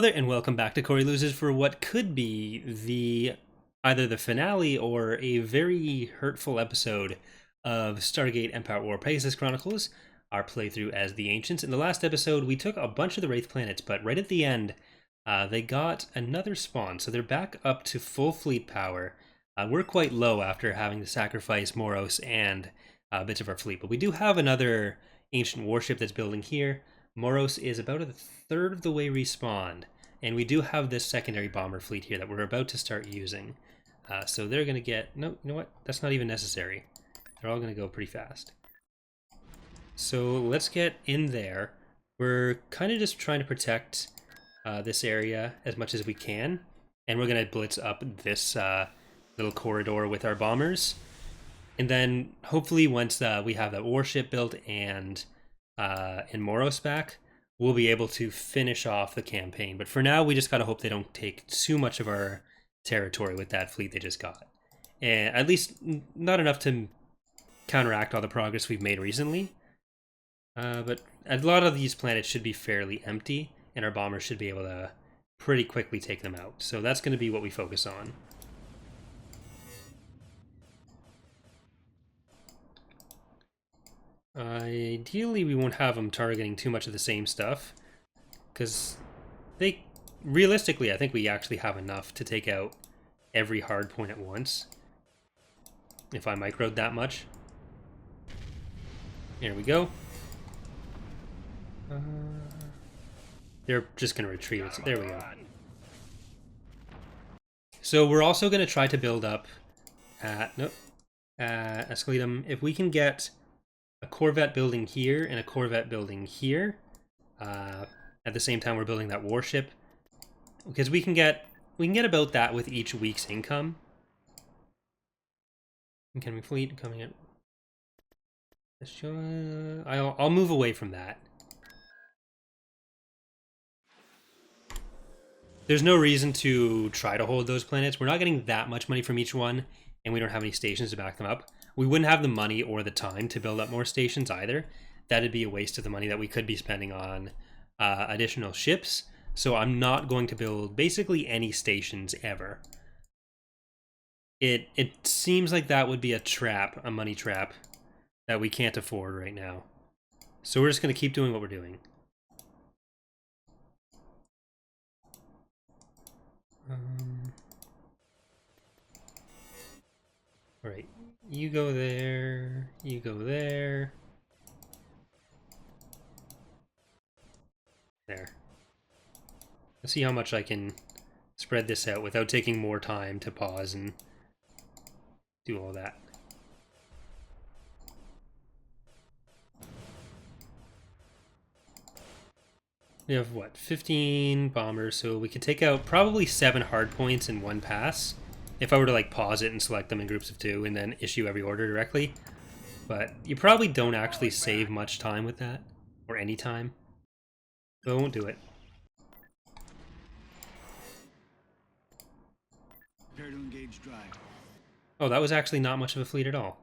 Hello there, and welcome back to Corey Loses for what could be either the finale or a very hurtful episode of Stargate Empire at War Pegasus Chronicles, our playthrough as the Ancients. In the last episode, we took a bunch of the Wraith planets, but right at the end, they got another spawn, so they're back up to full fleet power. We're quite low after having to sacrifice Moros and bits of our fleet, but we do have another ancient warship that's building here. Moros is about a third of the way respawned, and we do have this secondary bomber fleet here that we're about to start using. So they're going to get... No, you know what? That's not even necessary. They're all going to go pretty fast. So let's get in there. We're kind of just trying to protect this area as much as we can, and we're going to blitz up this little corridor with our bombers. And then hopefully once we have that warship built and Moros back, we'll be able to finish off the campaign. But for now, we just gotta hope they don't take too much of our territory with that fleet they just got. And at least not enough to counteract all the progress we've made recently. But a lot of these planets should be fairly empty, and our bombers should be able to pretty quickly take them out. So that's going to be what we focus on. Ideally, we won't have them targeting too much of the same stuff, because realistically, I think we actually have enough to take out every hard point at once, if I microed that much. Here we go. They're just going to retrieve it, so there we go. So we're also going to try to build up at, Escalatum. If we can get a Corvette building here and a Corvette building here, at the same time we're building that warship, because we can get about that with each week's income. Incoming fleet coming in. I'll move away from that. There's no reason to try to hold those planets. We're not getting that much money from each one, and we don't have any stations to back them up. We wouldn't have the money or the time to build up more stations either. That'd be a waste of the money that we could be spending on additional ships. So I'm not going to build basically any stations ever. It seems like that would be a trap, a money trap, that we can't afford right now. So we're just going to keep doing what we're doing. All right. You go there, you go there. There. Let's see how much I can spread this out without taking more time to pause and do all that. We have, what, 15 bombers, so we could take out probably 7 hard points in one pass. If I were to like pause it and select them in groups of 2 and then issue every order directly. But you probably don't actually save much time with that, or any time. So I won't do it. Prepare to engage drive. Oh, that was actually not much of a fleet at all.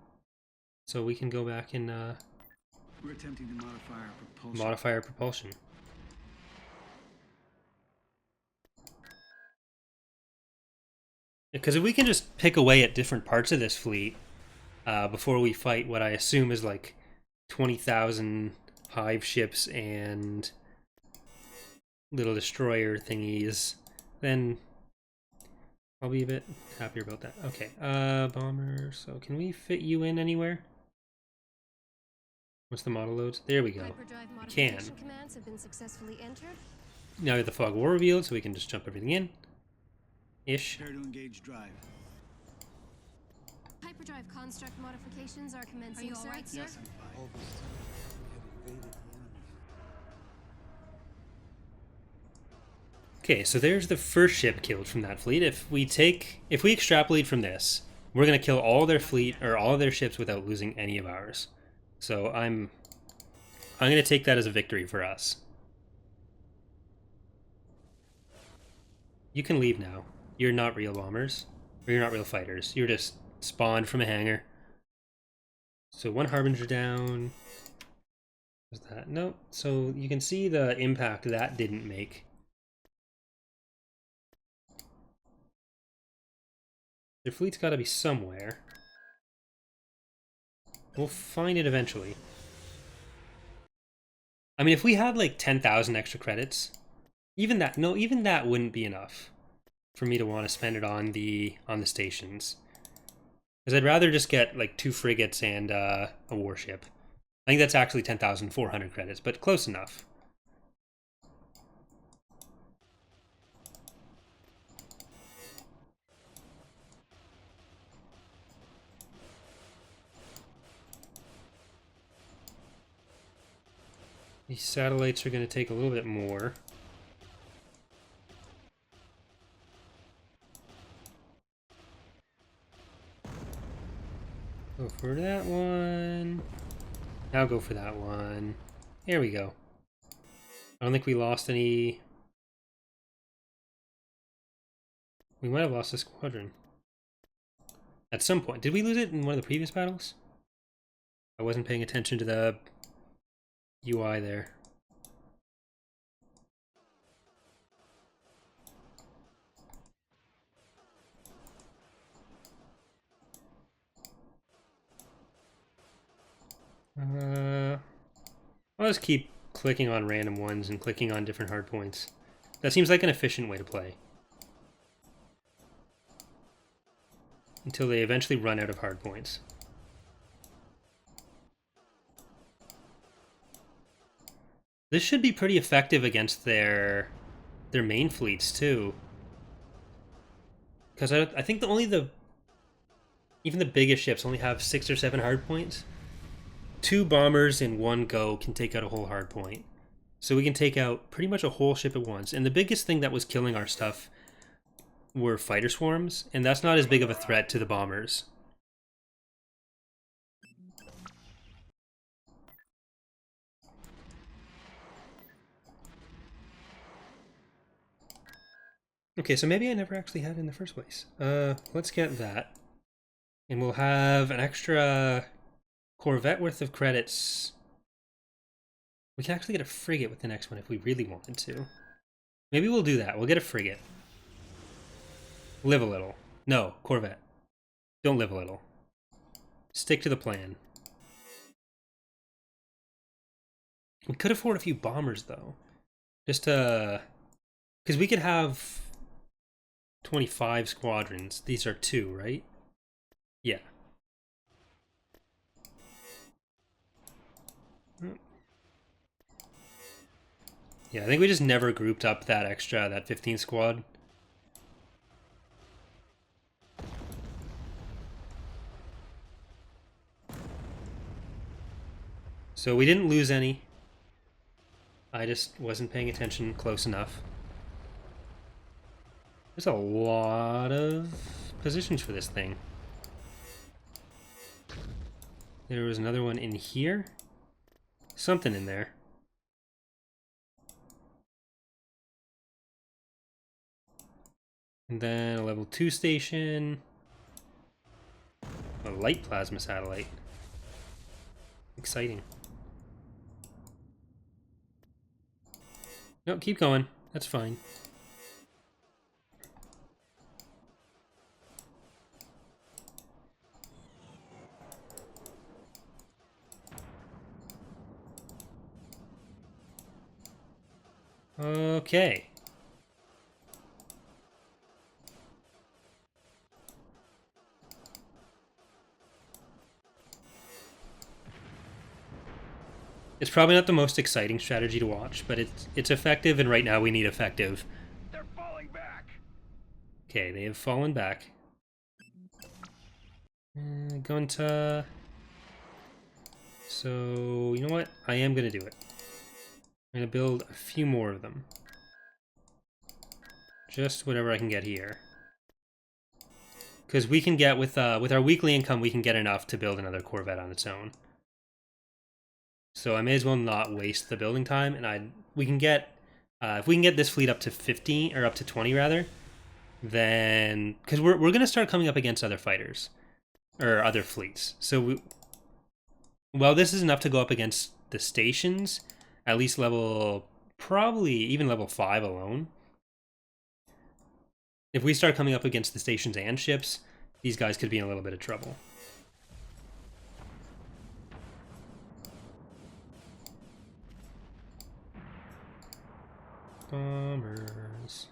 So we can go back and We're attempting to modify our propulsion. Because if we can just pick away at different parts of this fleet before we fight what I assume is like 20,000 hive ships and little destroyer thingies, then I'll be a bit happier about that. Okay, bomber. So can we fit you in anywhere? What's the model loads? There we go. We can. Now we have the fog war revealed, so we can just jump everything in. Ish. Prepare to engage drive. Hyperdrive construct modifications are commencing, sir. Right, sir? Yes, I'm fine. Okay, so there's the first ship killed from that fleet. If we extrapolate from this, we're gonna kill all their fleet or all of their ships without losing any of ours. So I'm gonna take that as a victory for us. You can leave now. You're not real bombers. Or you're not real fighters. You're just spawned from a hangar. So one Harbinger down. Was that? No. So you can see the impact that didn't make. Their fleet's got to be somewhere. We'll find it eventually. I mean, if we had like 10,000 extra credits, even that wouldn't be enough for me to want to spend it on the stations. Because I'd rather just get like 2 frigates and a warship. I think that's actually 10,400 credits, but close enough. These satellites are going to take a little bit more. Go for that one. Now go for that one. There we go. I don't think we lost any... We might have lost a squadron. At some point. Did we lose it in one of the previous battles? I wasn't paying attention to the UI there. I'll just keep clicking on random ones and clicking on different hardpoints. That seems like an efficient way to play. Until they eventually run out of hardpoints. This should be pretty effective against their main fleets too. Because I think even the biggest ships only have 6 or 7 hardpoints. 2 bombers in one go can take out a whole hardpoint. So we can take out pretty much a whole ship at once. And the biggest thing that was killing our stuff were fighter swarms, and that's not as big of a threat to the bombers. Okay, so maybe I never actually had it in the first place. Let's get that. And we'll have an extra Corvette worth of credits. We can actually get a frigate with the next one if we really wanted to. Maybe we'll do that. We'll get a frigate. Live a little. No, Corvette. Don't live a little. Stick to the plan. We could afford a few bombers, though. Just to... Because we could have 25 squadrons. These are 2, right? Yeah. Yeah, I think we just never grouped up that 15 squad. So we didn't lose any. I just wasn't paying attention close enough. There's a lot of positions for this thing. There was another one in here. Something in there. And then a level 2 station. A light plasma satellite. Exciting. No, keep going. That's fine. Okay. It's probably not the most exciting strategy to watch, but it's effective, and right now we need effective. They're falling back. Okay, they have fallen back. Going to... So, you know what? I am going to do it. I'm going to build a few more of them. Just whatever I can get here. Because we can get, with our weekly income, we can get enough to build another Corvette on its own. So I may as well not waste the building time, and we can get if we can get this fleet up to 15 or up to 20 rather, then because we're going to start coming up against other fighters or other fleets. So well, this is enough to go up against the stations, at least probably even level 5 alone. If we start coming up against the stations and ships, these guys could be in a little bit of trouble. Bombers.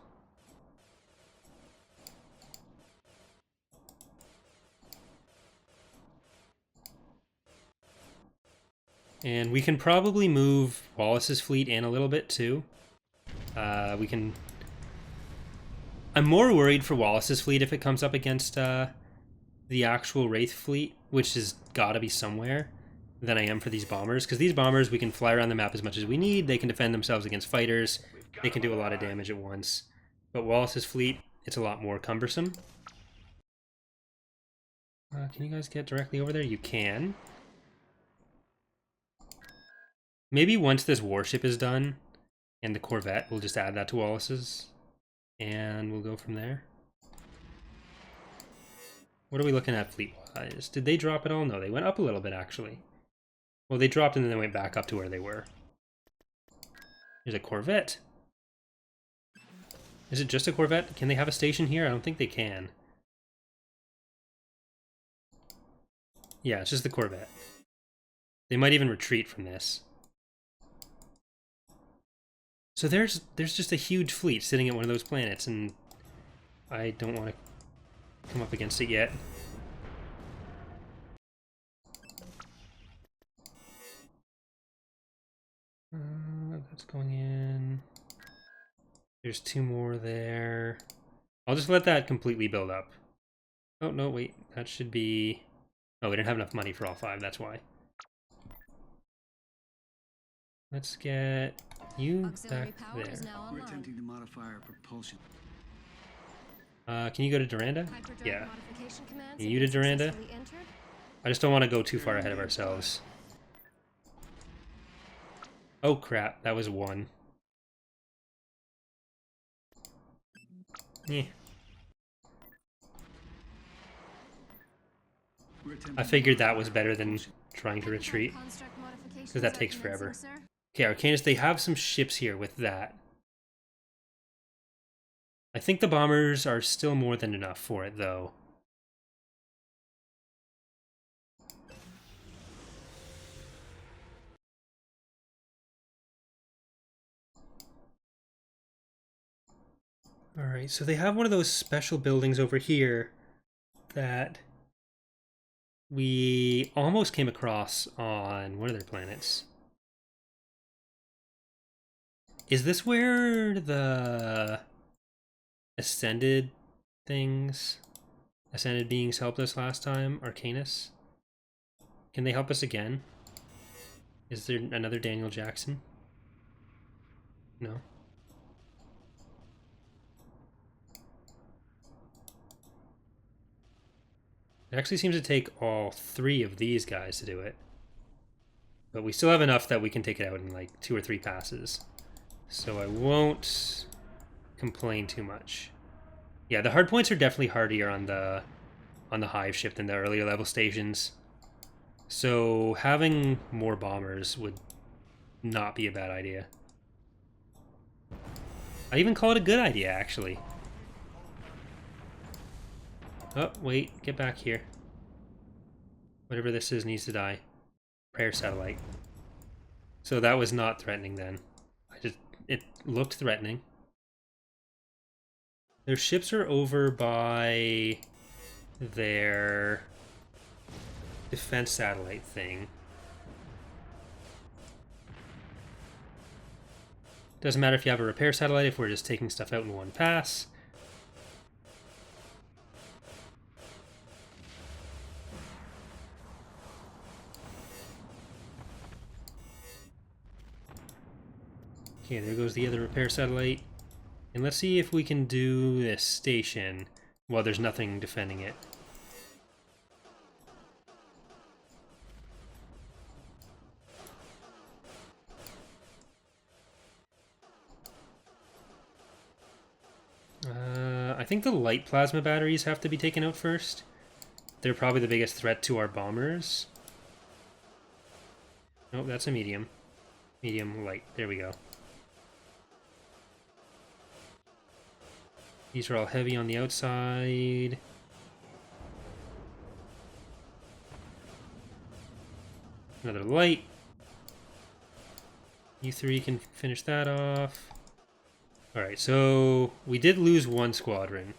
And we can probably move Wallace's fleet in a little bit too. We can... I'm more worried for Wallace's fleet if it comes up against the actual Wraith fleet, which has got to be somewhere, than I am for these bombers. Because these bombers, we can fly around the map as much as we need. They can defend themselves against fighters. They can do a lot of damage at once. But Wallace's fleet, it's a lot more cumbersome. Can you guys get directly over there? You can. Maybe once this warship is done, and the Corvette, we'll just add that to Wallace's. And we'll go from there. What are we looking at fleet-wise? Did they drop at all? No, they went up a little bit, actually. Well, they dropped and then they went back up to where they were. There's a Corvette. Is it just a Corvette? Can they have a station here? I don't think they can. Yeah, it's just the Corvette. They might even retreat from this. So there's just a huge fleet sitting at one of those planets, and I don't want to come up against it yet. That's going in. There's 2 more there. I'll just let that completely build up. Oh, no, wait. That should be... Oh, we didn't have enough money for all 5, that's why. Let's get you back there. We're attempting to modify our propulsion. Can you go to Duranda? Yeah. You to Duranda? I just don't want to go too far ahead of ourselves. Oh crap, that was 1. Yeah. I figured that was better than trying to retreat, because that takes forever. Okay, Arcanus, they have some ships here with that. I think the bombers are still more than enough for it, though. Alright, so they have one of those special buildings over here that we almost came across on one of their planets. Is this where the ascended beings helped us last time? Arcanus? Can they help us again? Is there another Daniel Jackson? No. It actually seems to take all 3 of these guys to do it. But we still have enough that we can take it out in like 2 or 3 passes. So I won't complain too much. Yeah, the hard points are definitely hardier on the Hive ship than the earlier level stations. So having more bombers would not be a bad idea. I'd even call it a good idea, actually. Oh, wait, get back here. Whatever this is needs to die. Prayer satellite. So that was not threatening then. It looked threatening. Their ships are over by their defense satellite thing. Doesn't matter if you have a repair satellite if we're just taking stuff out in one pass. Okay, there goes the other repair satellite. And let's see if we can do this station while there's nothing defending it. I think the light plasma batteries have to be taken out first. They're probably the biggest threat to our bombers. Nope, that's a medium. Medium light. There we go. These are all heavy on the outside. Another light. You three can finish that off. Alright, so we did lose one squadron.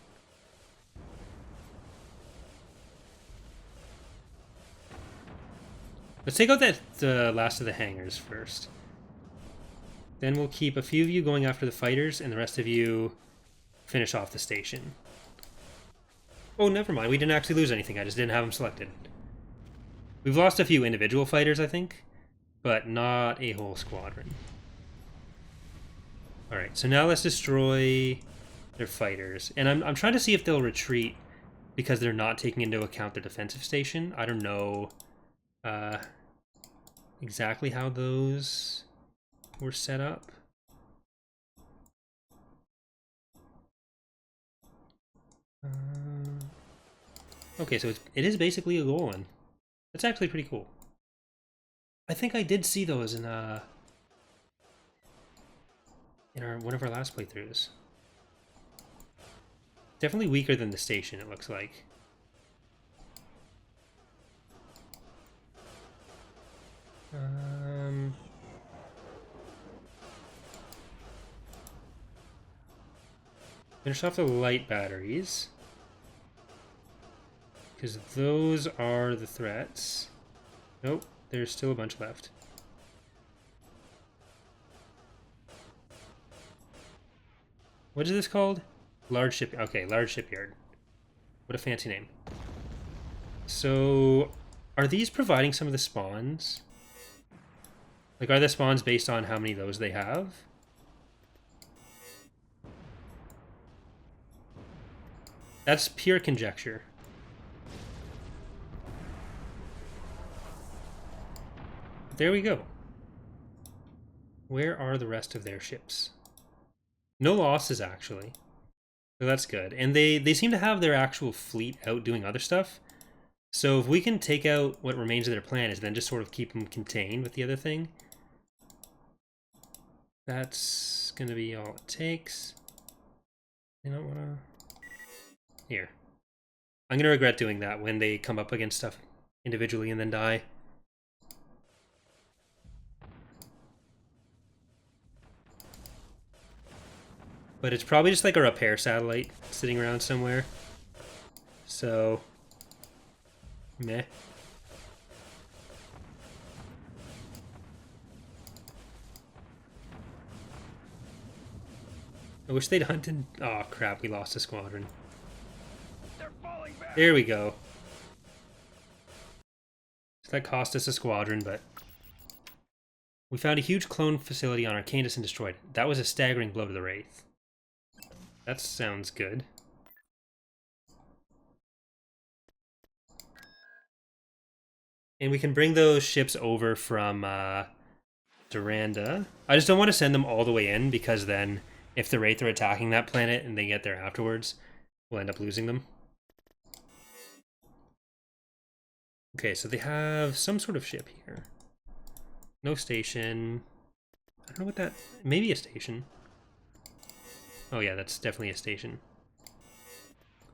Let's take out that last of the hangars first. Then we'll keep a few of you going after the fighters, and the rest of you finish off the station. Oh, never mind. We didn't actually lose anything. I just didn't have them selected. We've lost a few individual fighters, I think, but not a whole squadron. Alright, so now let's destroy their fighters. And I'm trying to see if they'll retreat because they're not taking into account the defensive station. I don't know exactly how those were set up. Okay, so it is basically a Golan. That's actually pretty cool. I think I did see those in one of our last playthroughs. Definitely weaker than the station, it looks like. Finish off the light batteries, because those are the threats. Nope, there's still a bunch left. What is this called? Large ship. Okay, large shipyard. What a fancy name. So, are these providing some of the spawns? Like, are the spawns based on how many of those they have? That's pure conjecture. There we go. Where are the rest of their ships? No losses, actually. So that's good. And they seem to have their actual fleet out doing other stuff. So if we can take out what remains of their plan is then just sort of keep them contained with the other thing. That's going to be all it takes. You don't want to... Here. I'm going to regret doing that when they come up against stuff individually and then die. But it's probably just like a repair satellite sitting around somewhere. So, meh. I wish they'd hunted... Oh crap, we lost a squadron. There we go. So that cost us a squadron, but... We found a huge clone facility on Arcanus and destroyed it. That was a staggering blow to the Wraith. That sounds good. And we can bring those ships over from Duranda. I just don't want to send them all the way in, because then if the Wraith are attacking that planet and they get there afterwards, we'll end up losing them. Okay, so they have some sort of ship here. No station. I don't know what that... Maybe a station. Oh yeah, that's definitely a station.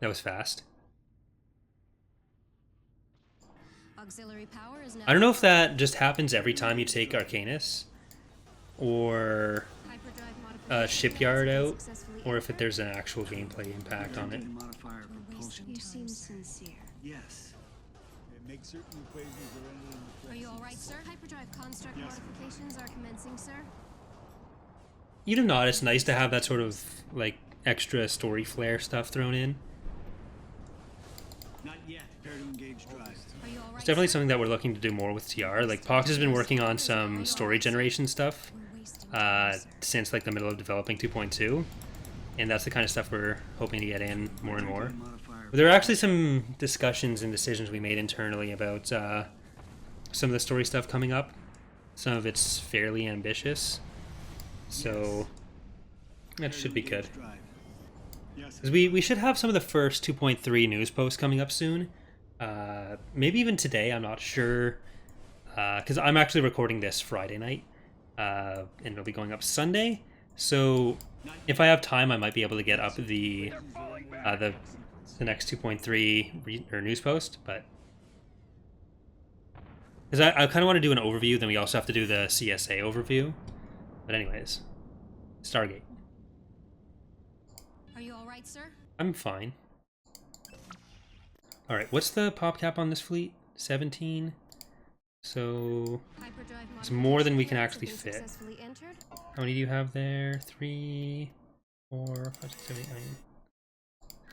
That was fast. Auxiliary power is now... I don't know if that just happens every time you take Arcanus, or a shipyard out, or if there's an actual gameplay impact on it. You seem sincere. Yes. Make certain equations are entered in the Are you all right, sir? Hyperdrive construct modifications are commencing, sir. You know not, it's nice to have that sort of, like, extra story flair stuff thrown in. Not yet. Prepare to engage drive. Are you all right, It's definitely sir? something that we're looking to do more with TR. Like, Pox has been working on some story generation stuff since, like, the middle of developing 2.2. And that's the kind of stuff we're hoping to get in more and more. But there are actually some discussions and decisions we made internally about some of the story stuff coming up. Some of it's fairly ambitious. So that should be good. Because we should have some of the first 2.3 news posts coming up soon. Maybe even today, I'm not sure. Because I'm actually recording this Friday night. And it'll be going up Sunday. So if I have time, I might be able to get up the next 2.3 news post. But Because I kind of want to do an overview, then we also have to do the CSA overview. But anyways, Stargate. Are you all right, sir? I'm fine. All right, what's the pop cap on this fleet? 17. So Hyperdrive it's more than we can modifications actually have been fit. successfully entered. How many do you have there? 3, 4, 5, 6, 7, 8, 9.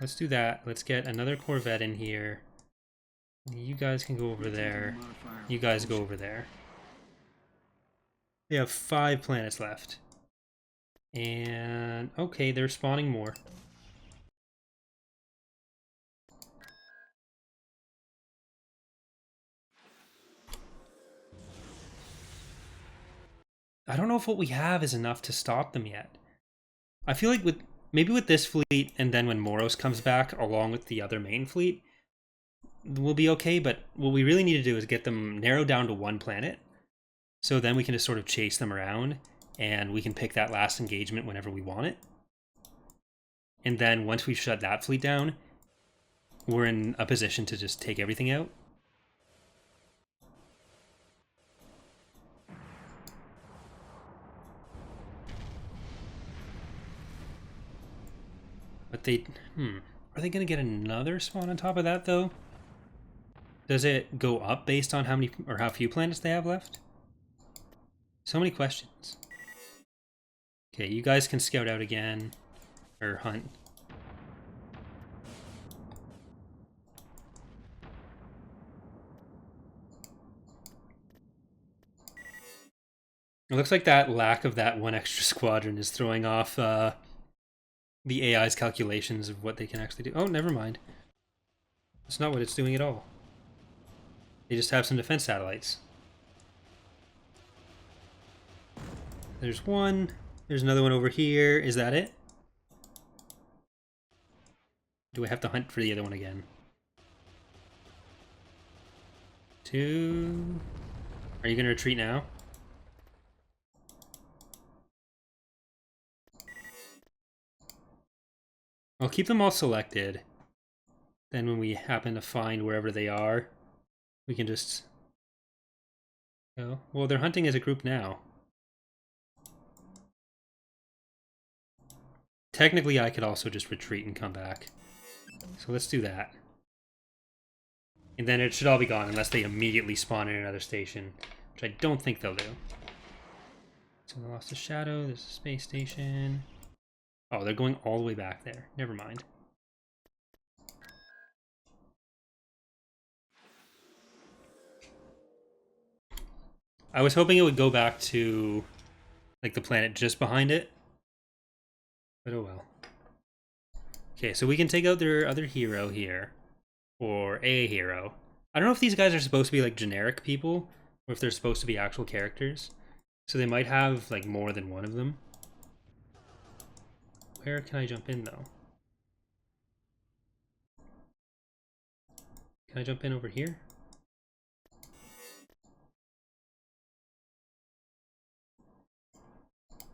Let's do that. Let's get another Corvette in here. You guys can go over there. You guys go over there. We have 5 planets left. And okay, they're spawning more. I don't know if what we have is enough to stop them yet. I feel like maybe with this fleet and then when Moros comes back along with the other main fleet, we'll be okay, but what we really need to do is get them narrowed down to one planet. So then we can just sort of chase them around and we can pick that last engagement whenever we want it. And then once we shut that fleet down, we're in a position to just take everything out. But are they going to get another spawn on top of that, though? Does it go up based on how many or how few planets they have left? So many questions. Okay, you guys can scout out again. Or hunt. It looks like that lack of that one extra squadron is throwing off the AI's calculations of what they can actually do. Oh, never mind. That's not what it's doing at all. They just have some defense satellites. There's one. There's another one over here. Is that it? Do I have to hunt for the other one again? 2. Are you going to retreat now? I'll keep them all selected. Then when we happen to find wherever they are, we can just go. Well, they're hunting as a group now. Technically, I could also just retreat and come back. So let's do that. And then it should all be gone unless they immediately spawn in another station, which I don't think they'll do. So they lost a shadow. There's a space station. Oh, they're going all the way back there. Never mind. I was hoping it would go back to like the planet just behind it. But oh well. Okay, so we can take out their other hero here. Or a hero. I don't know if these guys are supposed to be like generic people, or if they're supposed to be actual characters. So they might have like more than one of them. Where can I jump in though? Can I jump in over here?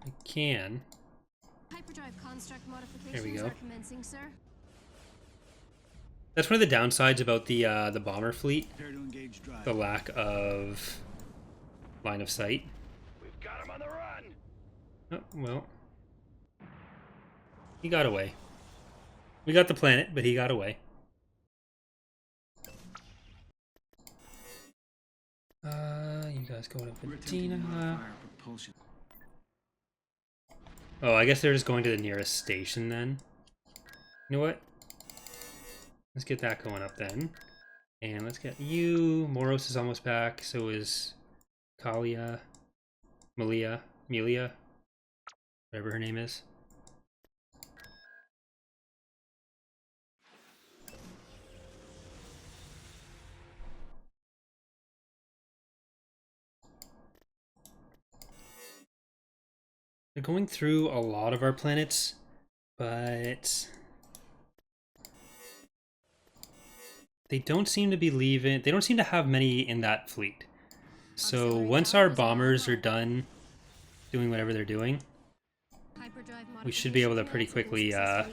I can. Hyperdrive construct modifications There we go. are commencing, sir. That's one of the downsides about the bomber fleet. Prepare to engage drive. The lack of line of sight. We've got him on the run. Oh, well. He got away. We got the planet, but he got away. You guys going up We're with attempting to Dina. modify our propulsion. Oh, I guess they're just going to the nearest station then. You know what? Let's get that going up then. And let's get you. Moros is almost back. So is Kalia. Melia. Whatever her name is. They're going through a lot of our planets, but they don't seem to be leaving. They don't seem to have many in that fleet. So once our bombers are done doing whatever they're doing, we should be able to pretty quickly Prepare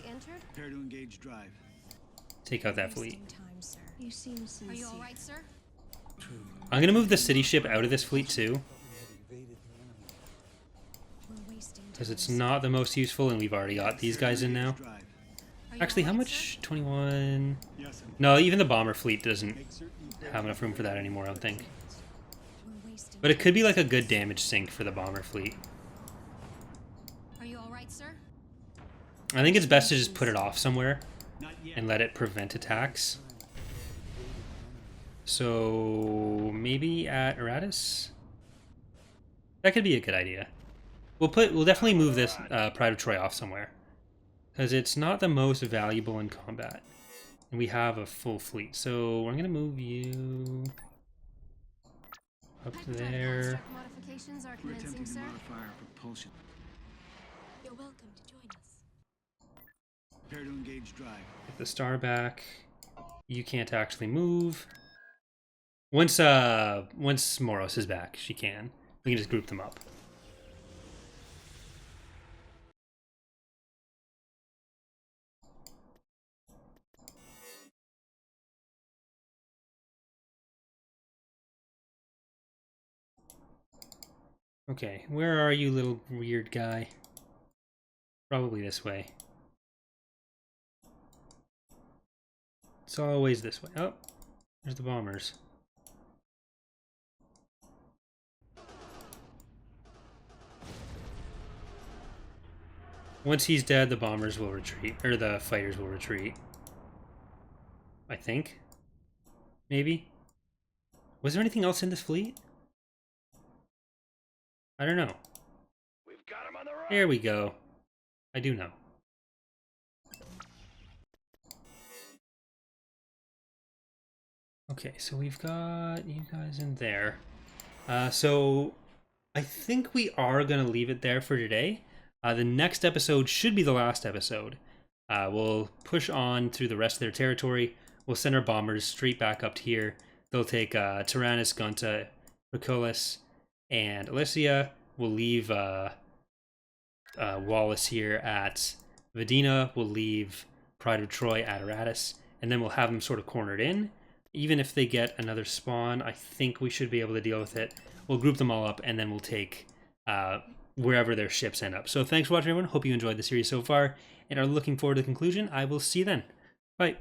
to engage drive. take out that fleet. You seem sincere. Are you all right, sir? True. I'm going to move the city ship out of this fleet too, because it's not the most useful, and we've already got these guys in now. Drive. Actually, how much? 21... Yes, No, even the bomber fleet doesn't have enough room for that anymore, I don't think. But it could be like a good damage sink for the bomber fleet. Are you all right, sir? I think it's best to just put it off somewhere not yet. and let it prevent attacks. So maybe at Eratus? That could be a good idea. We'll definitely move this Pride of Troy off somewhere, because it's not the most valuable in combat. And we have a full fleet. So I'm gonna move you up there. Construct modifications are We're commencing, attempting to sir. modify our propulsion. You're welcome to join us. Prepare to engage drive. Get the star back. You can't actually move. Once Moros is back, she can. We can just group them up. Okay, where are you, little weird guy? Probably this way. It's always this way. Oh, there's the bombers. Once he's dead, the bombers will retreat, or the fighters will retreat. I think. Maybe. Was there anything else in this fleet? I don't know. We've got him on the run. There we go. I do know. Okay, so we've got you guys in there. So I think we are going to leave it there for today. The next episode should be the last episode. We'll push on through the rest of their territory. We'll send our bombers straight back up to here. They'll take Tyrannus, Gunta, Proculus, and Alicia. We'll leave Wallace here at Vedina. We'll leave Pride of Troy at Eratus. And then we'll have them sort of cornered in. Even if they get another spawn, I think we should be able to deal with it. We'll group them all up, and then we'll take wherever their ships end up. So thanks for watching, everyone. Hope you enjoyed the series so far and are looking forward to the conclusion. I will see you then. Bye.